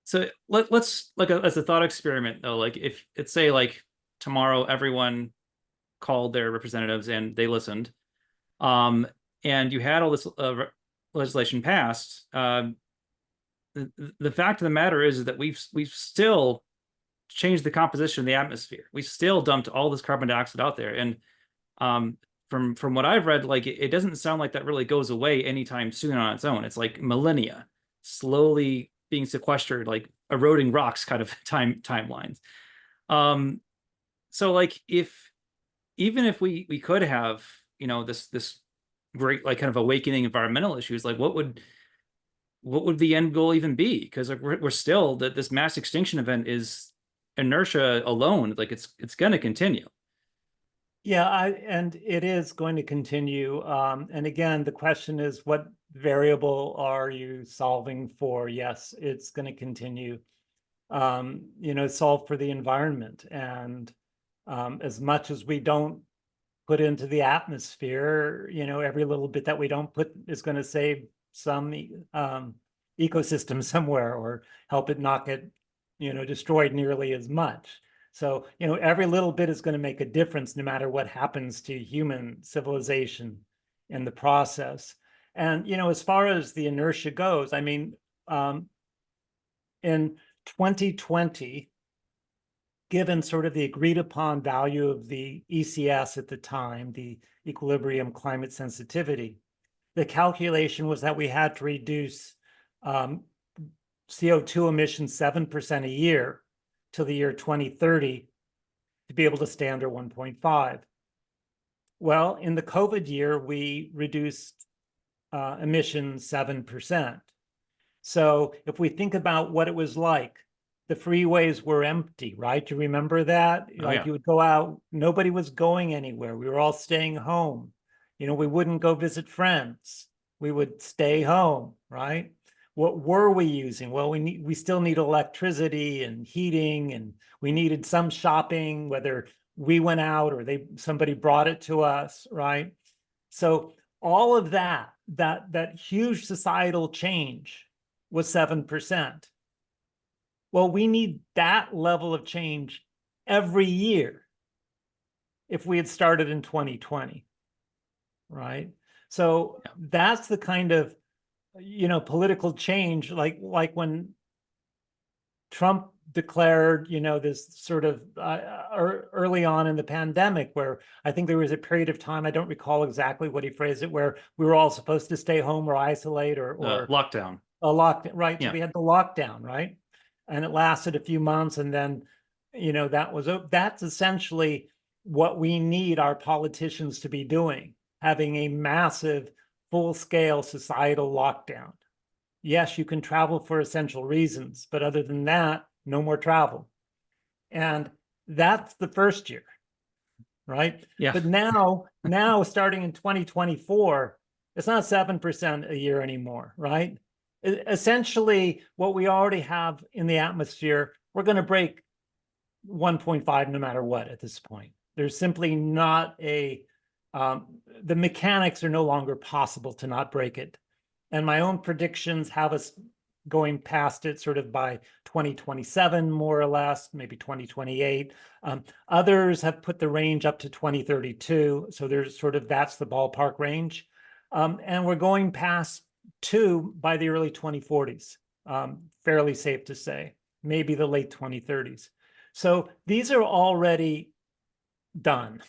so let's like as a thought experiment though, like if it's say like tomorrow everyone called their representatives and they listened, and you had all this legislation passed. The fact of the matter is that we've still changed the composition of the atmosphere. We still dumped all this carbon dioxide out there, and from what I've read, like it doesn't sound like that really goes away anytime soon on its own. It's like millennia slowly being sequestered, like eroding rocks kind of timelines. So like even if we could have this great like kind of awakening environmental issues, like what would the end goal even be? Because we're still that this mass extinction event is inertia alone. Like it's going to continue. Yeah, and it is going to continue. And again, the question is, what variable are you solving for? Yes, it's going to continue. Solve for the environment. And as much as we don't put into the atmosphere, every little bit that we don't put is going to save some ecosystem somewhere, or help it not get destroyed nearly as much. So every little bit is going to make a difference, no matter what happens to human civilization in the process. And as far as the inertia goes, I mean, in 2020, given sort of the agreed upon value of the ECS at the time, the equilibrium climate sensitivity, the calculation was that we had to reduce CO2 emissions 7% a year till the year 2030 to be able to stay under 1.5. Well, in the COVID year, we reduced emissions 7%. So if we think about what it was like, the freeways were empty, right? You remember that? Oh, like yeah. You would go out, nobody was going anywhere. We were all staying home. We wouldn't go visit friends. We would stay home, right? What were we using? Well, we still need electricity and heating, and we needed some shopping, whether we went out or somebody brought it to us, right? So all of that huge societal change was 7%. Well, we need that level of change every year if we had started in 2020, right? So that's the kind of, political change, like when Trump declared, this sort of early on in the pandemic, where I think there was a period of time, I don't recall exactly what he phrased it, where we were all supposed to stay home or isolate or lockdown. A lockdown, right? Yeah. So we had the lockdown, right? And it lasted a few months, and then, that's essentially what we need our politicians to be doing, having a massive, full-scale societal lockdown. Yes, you can travel for essential reasons, but other than that, no more travel. And that's the first year, right? Yeah. But now starting in 2024, it's not 7% a year anymore, right? Essentially, what we already have in the atmosphere, we're going to break 1.5 no matter what at this point. There's simply not the mechanics are no longer possible to not break it. And my own predictions have us going past it sort of by 2027, more or less, maybe 2028. Others have put the range up to 2032. So there's sort of, that's the ballpark range. And we're going past 2 by the early 2040s, fairly safe to say, maybe the late 2030s. So these are already done,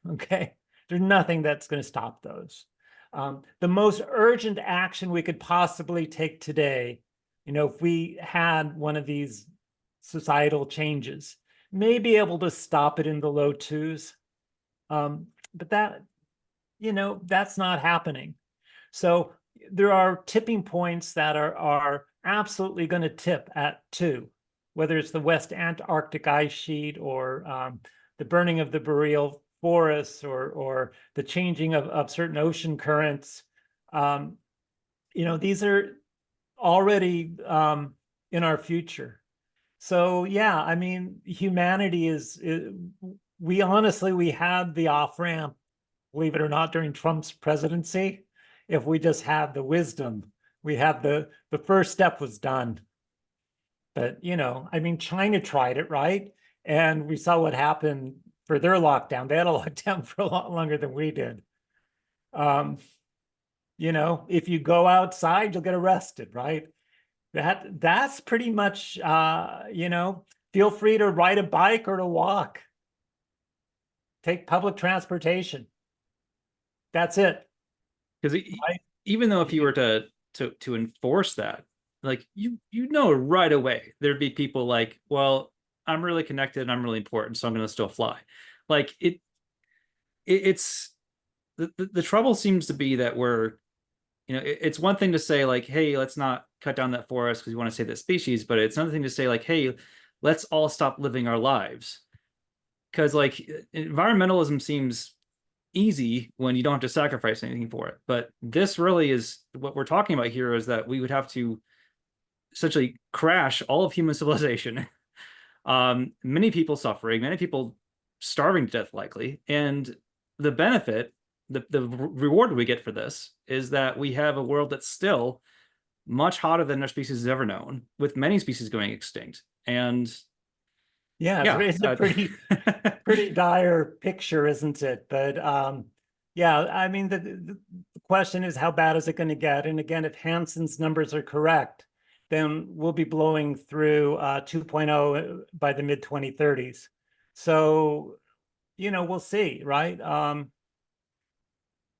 okay? There's nothing that's going to stop those. The most urgent action we could possibly take today, if we had one of these societal changes, may be able to stop it in the low 2s. But that, that's not happening. So there are tipping points that are absolutely going to tip at 2, whether it's the West Antarctic ice sheet or the burning of the boreal forests or the changing of certain ocean currents. These are already in our future. So yeah, I mean, humanity we had the off-ramp, believe it or not, during Trump's presidency. If we just had the wisdom, we had the first step was done. But, I mean, China tried it, right? And we saw what happened for their lockdown. They had a lockdown for a lot longer than we did. If you go outside, you'll get arrested, right? That's pretty much, feel free to ride a bike or to walk. Take public transportation. That's it. Because even though if you were to enforce that, like right away, there'd be people like, well, I'm really connected and I'm really important, so I'm going to still fly. Like it's the trouble seems to be that we're, it's one thing to say like, hey, let's not cut down that forest because we want to save that species, but it's another thing to say like, hey, let's all stop living our lives. Because like environmentalism seems easy when you don't have to sacrifice anything for it. But this really is what we're talking about here, is that we would have to essentially crash all of human civilization. Many people suffering, many people starving to death likely. And the benefit, the reward we get for this is that we have a world that's still much hotter than our species has ever known, with many species going extinct. And it's a pretty dire picture, isn't it? But I mean, the question is, how bad is it going to get? And again, if Hansen's numbers are correct, then we'll be blowing through 2.0 by the mid 2030s. So, we'll see, right?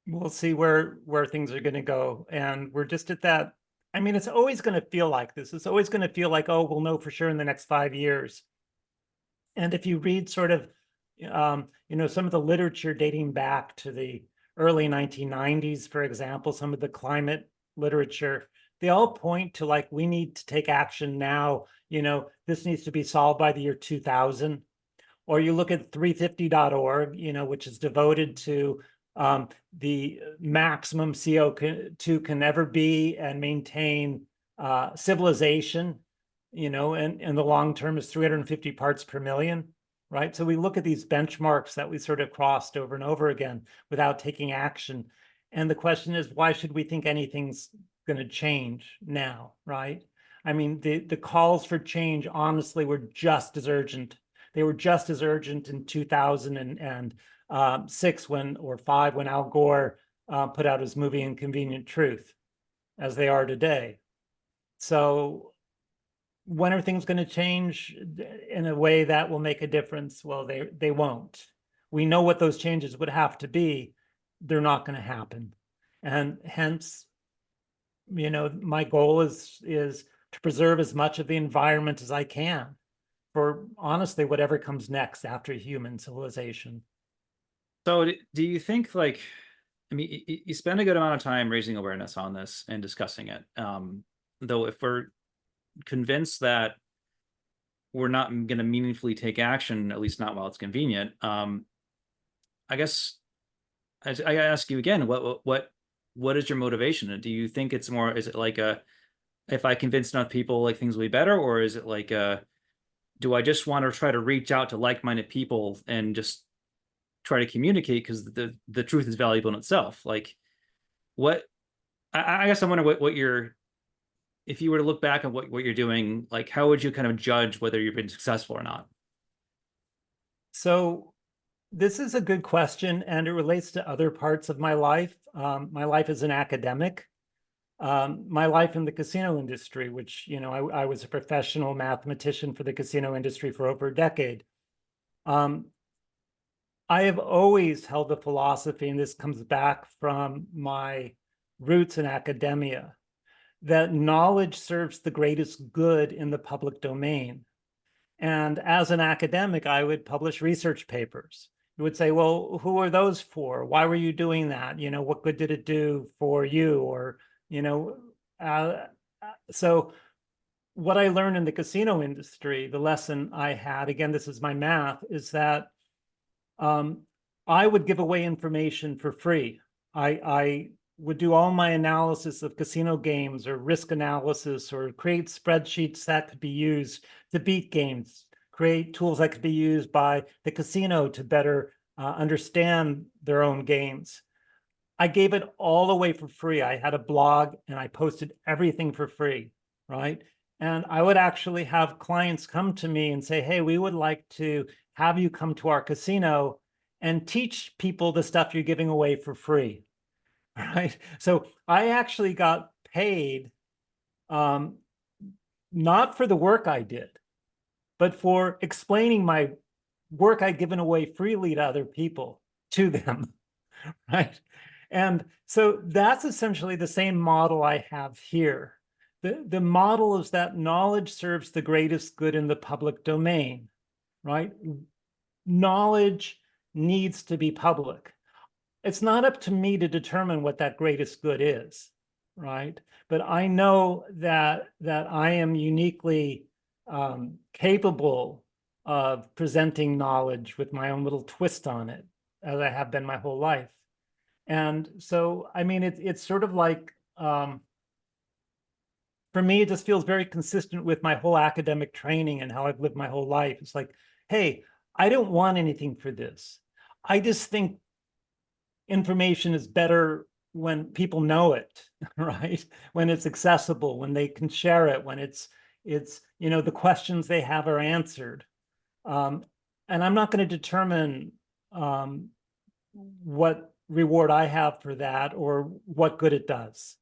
We'll see where things are going to go. And we're just at that. I mean, it's always going to feel like this. It's always going to feel like, oh, we'll know for sure in the next 5 years. And if you read sort of, some of the literature dating back to the early 1990s, for example, some of the climate literature, they all point to like, we need to take action now. This needs to be solved by the year 2000. Or you look at 350.org, which is devoted to the maximum CO2 can ever be and maintain civilization, and the long term is 350 parts per million. right? So we look at these benchmarks that we sort of crossed over and over again without taking action. And the question is, why should we think anything's going to change now, right? I mean, the calls for change, honestly, were just as urgent. They were just as urgent in 2006 or 5 when Al Gore put out his movie Inconvenient Truth as they are today. So when are things going to change in a way that will make a difference? Well, they won't. We know what those changes would have to be. They're not going to happen. And hence, my goal is to preserve as much of the environment as I can for honestly whatever comes next after human civilization. So do you think, like, I mean, you spend a good amount of time raising awareness on this and discussing it. Though if we're convinced that we're not going to meaningfully take action, at least not while it's convenient, I guess I ask you again, what is your motivation? Do you think it's more, is it like if I convince enough people, like things will be better, or is it like do I just want to try to reach out to like-minded people and just try to communicate because the truth is valuable in itself? Like, what I guess I wonder what you're, if you were to look back at what you're doing, like how would you kind of judge whether you've been successful or not? So this is a good question, and it relates to other parts of my life. My life as an academic, my life in the casino industry, which, I was a professional mathematician for the casino industry for over a decade. I have always held the philosophy, and this comes back from my roots in academia, that knowledge serves the greatest good in the public domain. And as an academic, I would publish research papers. You would say, well, who are those for? Why were you doing that? What good did it do for you? Or, so what I learned in the casino industry, the lesson I had, again, this is my math, is that I would give away information for free. I would do all my analysis of casino games or risk analysis, or create spreadsheets that could be used to beat games, create tools that could be used by the casino to better understand their own games. I gave it all away for free. I had a blog and I posted everything for free, right? And I would actually have clients come to me and say, hey, we would like to have you come to our casino and teach people the stuff you're giving away for free, right? So I actually got paid not for the work I did, but for explaining my work I'd given away freely to other people, to them, right? And so that's essentially the same model I have here. The model is that knowledge serves the greatest good in the public domain, right? Knowledge needs to be public. It's not up to me to determine what that greatest good is, right? But I know that I am uniquely capable of presenting knowledge with my own little twist on it, as I have been my whole life. And so, I mean, it's sort of like, for me, it just feels very consistent with my whole academic training and how I've lived my whole life. It's like, hey, I don't want anything for this. I just think information is better when people know it, right? When it's accessible, when they can share it, when it's the questions they have are answered. And I'm not going to determine what reward I have for that or what good it does.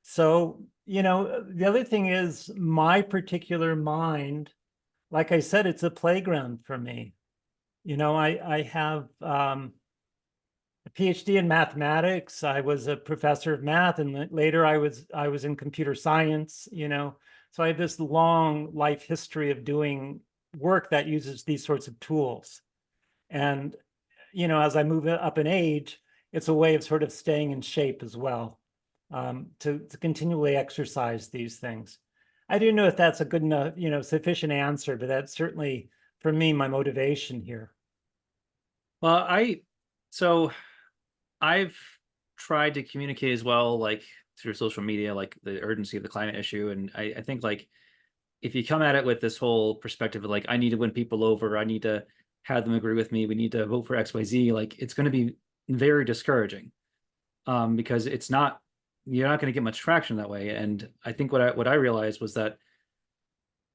So, the other thing is my particular mind, like I said, it's a playground for me. I have a PhD in mathematics. I was a professor of math, and later I was in computer science, So I have this long life history of doing work that uses these sorts of tools. And, as I move up in age, it's a way of sort of staying in shape as well, to continually exercise these things. I don't know if that's a good enough, sufficient answer, but that's certainly, for me, my motivation here. Well, so I've tried to communicate as well, like through social media, like the urgency of the climate issue. And I think, like, if you come at it with this whole perspective of like, I need to win people over, I need to had them agree with me. We need to vote for XYZ. Like, it's going to be very discouraging, because it's not, you're not going to get much traction that way. And I think what I realized was that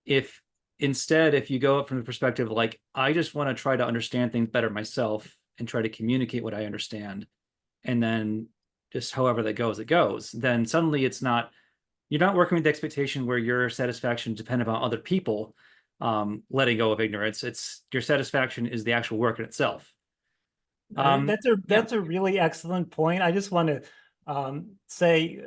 if instead, if you go up from the perspective, like, I just want to try to understand things better myself and try to communicate what I understand, and then just however that goes, it goes, then suddenly it's not, you're not working with the expectation where your satisfaction depends on other people letting go of ignorance. It's your satisfaction is the actual work in itself. That's Yeah. a really excellent point. I just want to say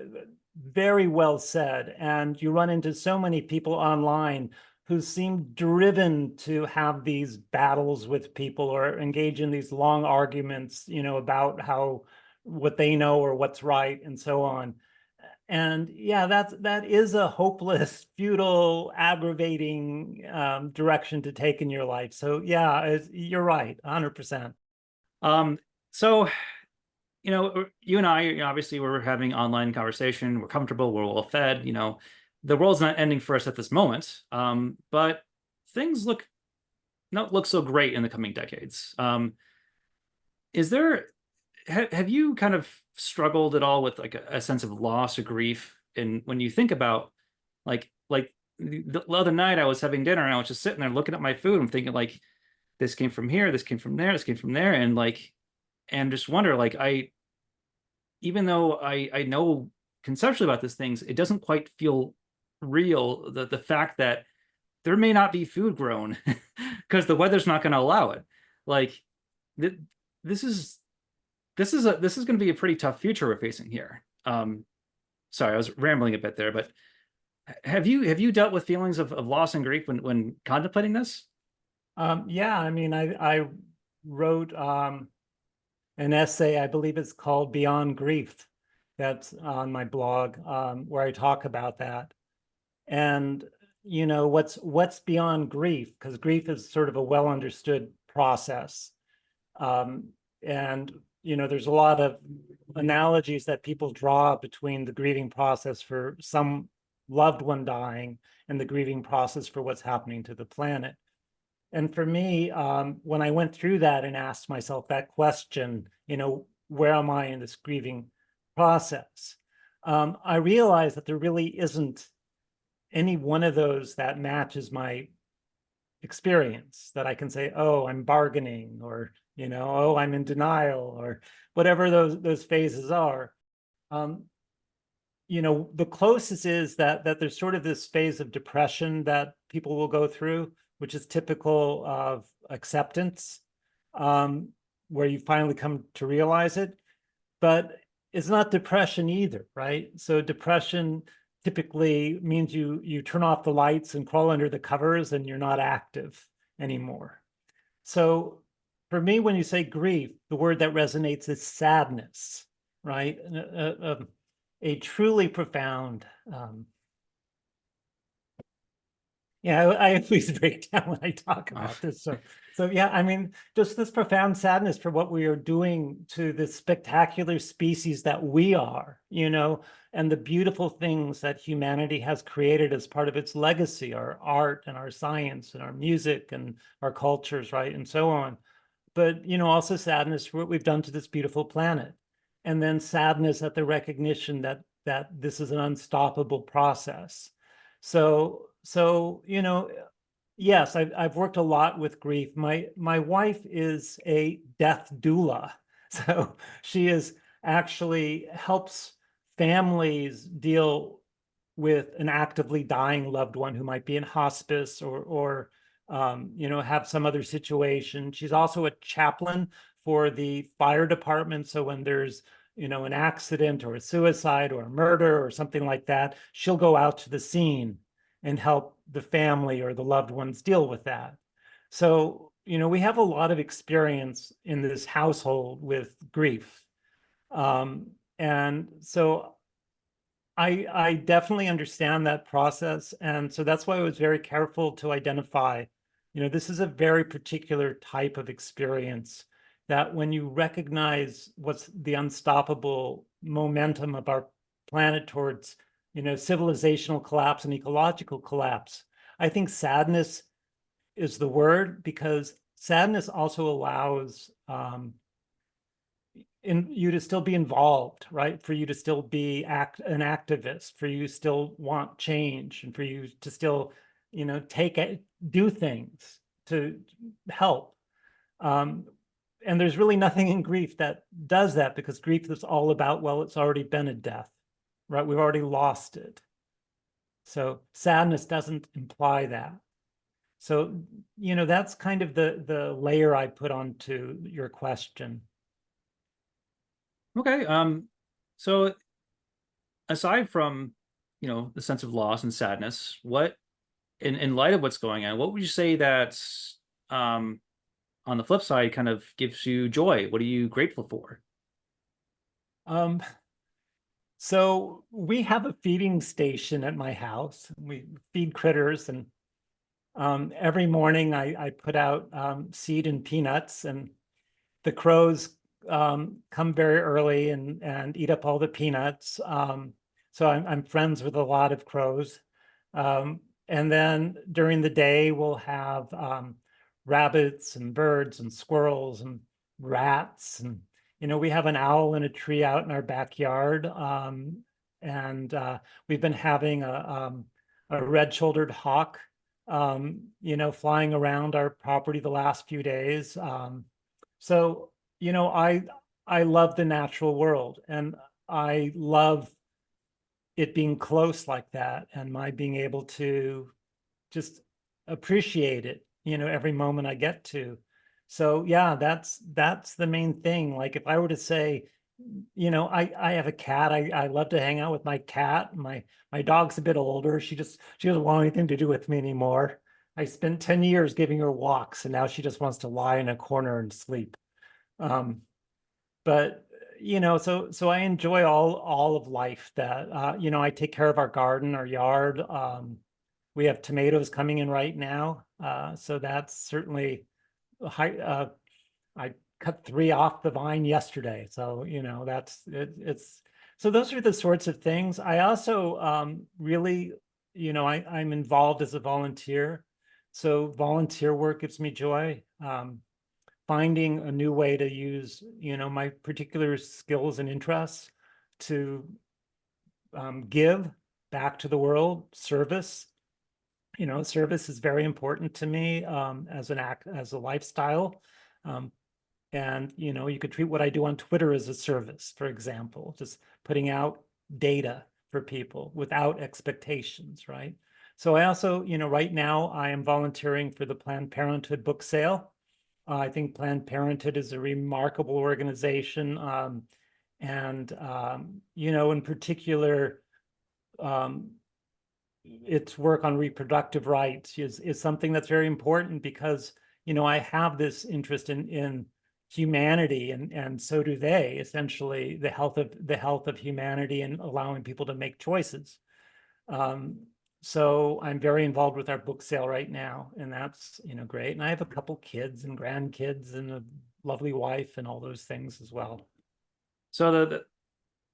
very well said. And you run into so many people online who seem driven to have these battles with people or engage in these long arguments, about how what they know or what's right and so on. And yeah, that is a hopeless, futile, aggravating direction to take in your life. So yeah, you're right, 100%. So, you and I, obviously, we're having online conversation. We're comfortable. We're well fed. The world's not ending for us at this moment. But things not look so great in the coming decades. Is there, have you kind of struggled at all with like a sense of loss or grief? And when you think about like the other night, I was having dinner and I was just sitting there looking at my food. I'm thinking like, this came from here, this came from there, this came from there, and like, and just wonder like, even though I know conceptually about these things, it doesn't quite feel real. The fact that there may not be food grown because the weather's not going to allow it. Like, this is going to be a pretty tough future we're facing here. Sorry, I was rambling a bit there, but have you dealt with feelings of loss and grief when contemplating this? Yeah, I mean, I wrote an essay, I believe it's called Beyond Grief. That's on my blog, where I talk about that. And what's beyond grief, because grief is sort of a well understood process. And there's a lot of analogies that people draw between the grieving process for some loved one dying and the grieving process for what's happening to the planet. And for me, when I went through that and asked myself that question, where am I in this grieving process? I realized that there really isn't any one of those that matches my experience, that I can say, oh, I'm bargaining, or, oh, I'm in denial, or whatever those phases are. The closest is that there's sort of this phase of depression that people will go through, which is typical of acceptance, where you finally come to realize it. But it's not depression either, right? So depression typically means you turn off the lights and crawl under the covers and you're not active anymore. So for me, when you say grief, the word that resonates is sadness, right? A truly profound, I always break down when I talk about this. So yeah, I mean, just this profound sadness for what we are doing to this spectacular species that we are, and the beautiful things that humanity has created as part of its legacy, our art and our science and our music and our cultures, right, and so on. But also sadness for what we've done to this beautiful planet, and then sadness at the recognition that this is an unstoppable process. So yes, I've worked a lot with grief. My wife is a death doula, so she is actually helps families deal with an actively dying loved one who might be in hospice or have some other situation. She's also a chaplain for the fire department. So when there's an accident or a suicide or a murder or something like that, she'll go out to the scene and help the family or the loved ones deal with that. So, we have a lot of experience in this household with grief. And so I definitely understand that process. And so that's why I was very careful to identify, this is a very particular type of experience that when you recognize what's the unstoppable momentum of our planet towards, civilizational collapse and ecological collapse, I think sadness is the word, because sadness also allows you to still be involved, right? For you to still be an activist, for you to still want change, and for you to still, do things to help. And there's really nothing in grief that does that, because grief is all about, well, it's already been a death, right? We've already lost it. So sadness doesn't imply that. So, that's kind of the layer I put onto your question. Okay. So aside from, the sense of loss and sadness, what, in light of what's going on, what would you say that, on the flip side, kind of gives you joy? What are you grateful for? Um, so we have a feeding station at my house. We feed critters, and every morning I put out seed and peanuts, and the crows come very early and eat up all the peanuts. So I'm friends with a lot of crows. And then during the day, we'll have rabbits and birds and squirrels and rats. And, we have an owl in a tree out in our backyard. And we've been having a red-shouldered hawk, flying around our property the last few days. So, I love the natural world, and I love it being close like that, and my being able to just appreciate it, every moment I get to. So yeah, that's the main thing. Like, if I were to say, I have a cat. I love to hang out with my cat. My dog's a bit older. She doesn't want anything to do with me anymore. I spent 10 years giving her walks, and now she just wants to lie in a corner and sleep. But so I enjoy all of life. That I take care of our garden, our yard. We have tomatoes coming in right now, so that's certainly high. I cut 3 off the vine yesterday, so that's it's so those are the sorts of things. I also really, I'm involved as a volunteer, so volunteer work gives me joy. Finding a new way to use, my particular skills and interests to give back to the world. Service, service is very important to me as a lifestyle. And, you could treat what I do on Twitter as a service, for example, just putting out data for people without expectations, right? So I also, right now I am volunteering for the Planned Parenthood book sale. I think Planned Parenthood is a remarkable organization. And, in particular, its work on reproductive rights is something that's very important, because, I have this interest in humanity, and so do they, essentially the health of humanity and allowing people to make choices. So I'm very involved with our book sale right now, and that's, great. And I have a couple kids and grandkids and a lovely wife and all those things as well. So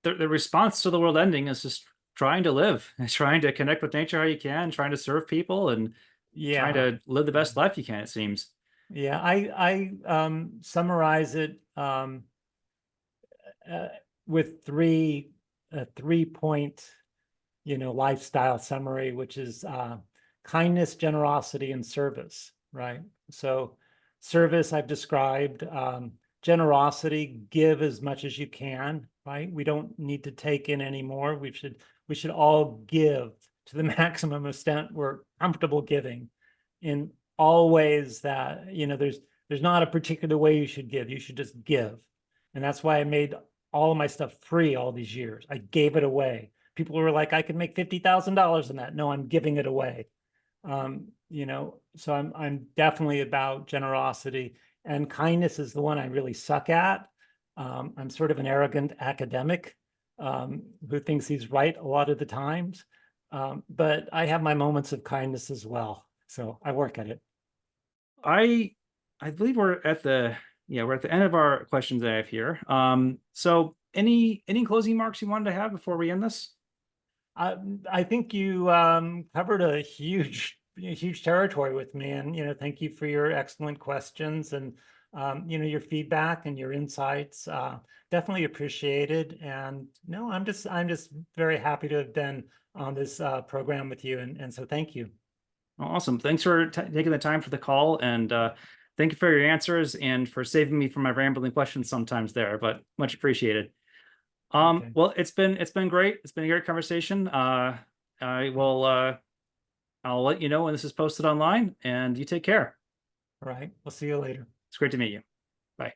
the response to the world ending is just trying to live, and trying to connect with nature how you can, trying to serve people, and trying Yeah. to live the best life you can, it seems. Yeah. I summarize it with a 3-point, lifestyle summary, which is kindness, generosity, and service, right? So service I've described, generosity, give as much as you can, right? We don't need to take in anymore. We should all give to the maximum extent we're comfortable giving, in all ways that, there's not a particular way you should give. You should just give. And that's why I made all of my stuff free all these years. I gave it away. People were like, I could make $50,000 in that. No, I'm giving it away. So I'm definitely about generosity, and kindness is the one I really suck at. I'm sort of an arrogant academic who thinks he's right a lot of the times. But I have my moments of kindness as well. So I work at it. I believe we're at the end of our questions I have here. So any closing remarks you wanted to have before we end this? I think you covered a huge huge territory with me, and thank you for your excellent questions and your feedback and your insights. Definitely appreciated. And no, I'm just very happy to have been on this program with you, and so thank you. Awesome. Thanks for taking the time for the call, and thank you for your answers and for saving me from my rambling questions sometimes there, but much appreciated. Okay. Well, it's been great. It's been a great conversation. I will I'll let you know when this is posted online, and you take care. All right. We'll see you later. It's great to meet you. Bye.